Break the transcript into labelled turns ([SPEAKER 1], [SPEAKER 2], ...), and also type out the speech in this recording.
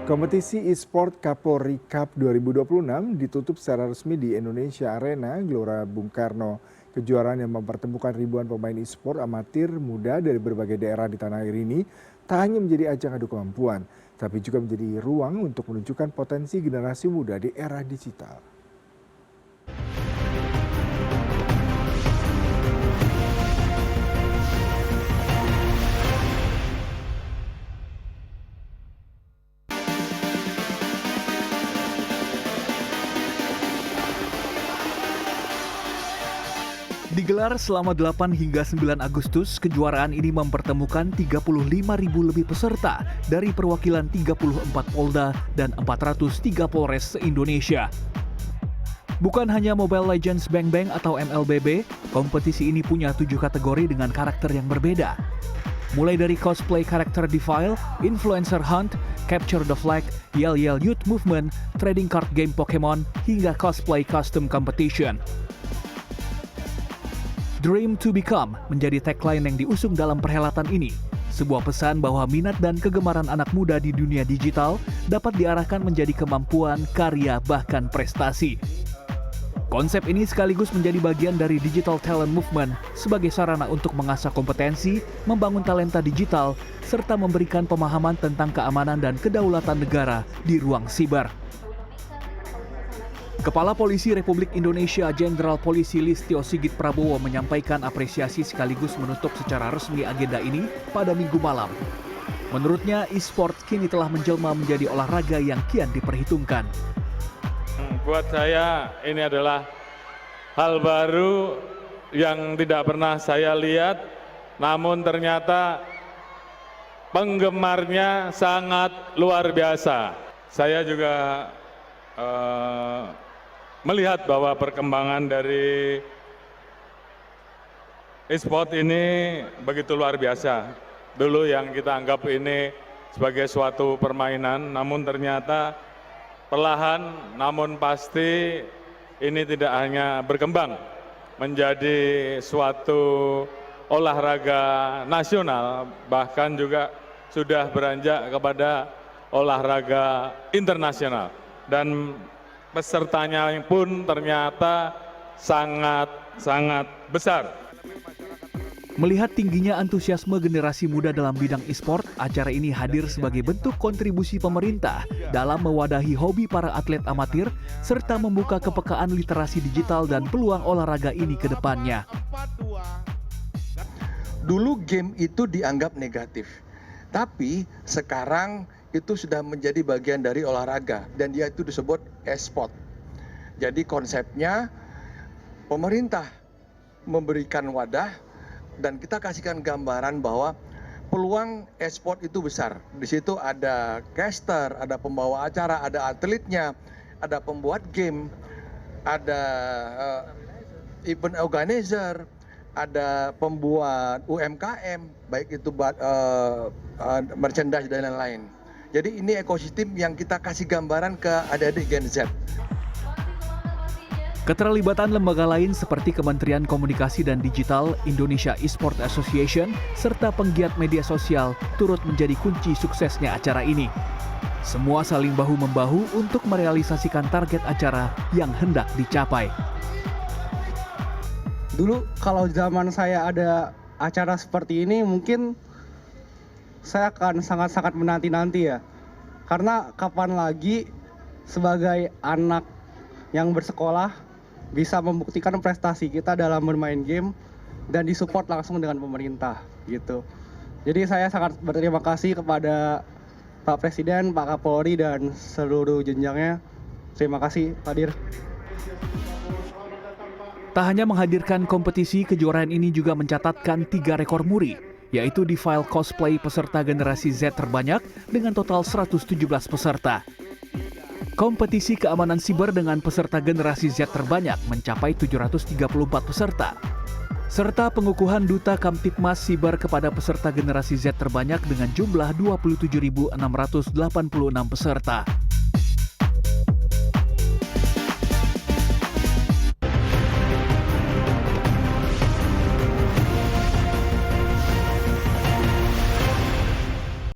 [SPEAKER 1] Kompetisi e-sport Kapolri Cup 2026 ditutup secara resmi di Indonesia Arena Gelora Bung Karno. Kejuaraan yang mempertemukan ribuan pemain e-sport amatir muda dari berbagai daerah di tanah air ini tak hanya menjadi ajang adu kemampuan, tapi juga menjadi ruang untuk menunjukkan potensi generasi muda di era digital.
[SPEAKER 2] Digelar selama 8 hingga 9 Agustus, kejuaraan ini mempertemukan 35.000 lebih peserta dari perwakilan 34 Polda dan 403 Polres se-Indonesia. Bukan hanya Mobile Legends Bang Bang atau MLBB, kompetisi ini punya 7 kategori dengan karakter yang berbeda. Mulai dari cosplay karakter Defile, Influencer Hunt, Capture the Flag, Yell Yell Youth Movement, trading card game Pokemon, hingga cosplay custom competition. Dream to Become menjadi tagline yang diusung dalam perhelatan ini. Sebuah pesan bahwa minat dan kegemaran anak muda di dunia digital dapat diarahkan menjadi kemampuan, karya, bahkan prestasi. Konsep ini sekaligus menjadi bagian dari Digital Talent Movement sebagai sarana untuk mengasah kompetensi, membangun talenta digital, serta memberikan pemahaman tentang keamanan dan kedaulatan negara di ruang siber. Kepala Polisi Republik Indonesia Jenderal Polisi Listio Sigit Prabowo menyampaikan apresiasi sekaligus menutup secara resmi agenda ini pada Minggu malam. Menurutnya, e-sport kini telah menjelma menjadi olahraga yang kian diperhitungkan.
[SPEAKER 3] Buat saya ini adalah hal baru yang tidak pernah saya lihat, namun ternyata penggemarnya sangat luar biasa. Saya juga melihat bahwa perkembangan dari e-sport ini begitu luar biasa. Dulu yang kita anggap ini sebagai suatu permainan, namun ternyata perlahan namun pasti ini tidak hanya berkembang menjadi suatu olahraga nasional, bahkan juga sudah beranjak kepada olahraga internasional. Dan pesertanya pun ternyata sangat besar.
[SPEAKER 2] Melihat tingginya antusiasme generasi muda dalam bidang e-sport, acara ini hadir sebagai bentuk kontribusi pemerintah dalam mewadahi hobi para atlet amatir serta membuka kepekaan literasi digital dan peluang olahraga ini ke depannya.
[SPEAKER 4] Dulu game itu dianggap negatif, tapi sekarang itu sudah menjadi bagian dari olahraga dan dia itu disebut e-sport. Jadi konsepnya pemerintah memberikan wadah dan kita kasihkan gambaran bahwa peluang e-sport itu besar. Di situ ada caster, ada pembawa acara, ada atletnya, ada pembuat game, ada event organizer, ada pembuat UMKM, baik itu merchandise dan lain-lain. Jadi ini ekosistem yang kita kasih gambaran ke adik-adik Gen Z.
[SPEAKER 2] Keterlibatan lembaga lain seperti Kementerian Komunikasi dan Digital, Indonesia Esport Association, serta penggiat media sosial turut menjadi kunci suksesnya acara ini. Semua saling bahu-membahu untuk merealisasikan target acara yang hendak dicapai.
[SPEAKER 5] Dulu kalau zaman saya ada acara seperti ini mungkin saya akan sangat-sangat menanti-nanti ya. Karena kapan lagi sebagai anak yang bersekolah bisa membuktikan prestasi kita dalam bermain game dan disupport langsung dengan pemerintah gitu. Jadi saya sangat berterima kasih kepada Pak Presiden, Pak Kapolri dan seluruh jenjangnya. Terima kasih, Hadir.
[SPEAKER 2] Tak hanya menghadirkan kompetisi, kejuaraan ini juga mencatatkan 3 rekor muri, yaitu di file cosplay peserta generasi Z terbanyak dengan total 117 peserta. Kompetisi keamanan siber dengan peserta generasi Z terbanyak mencapai 734 peserta. Serta pengukuhan Duta Kamtipmas Siber kepada peserta generasi Z terbanyak dengan jumlah 27.686 peserta.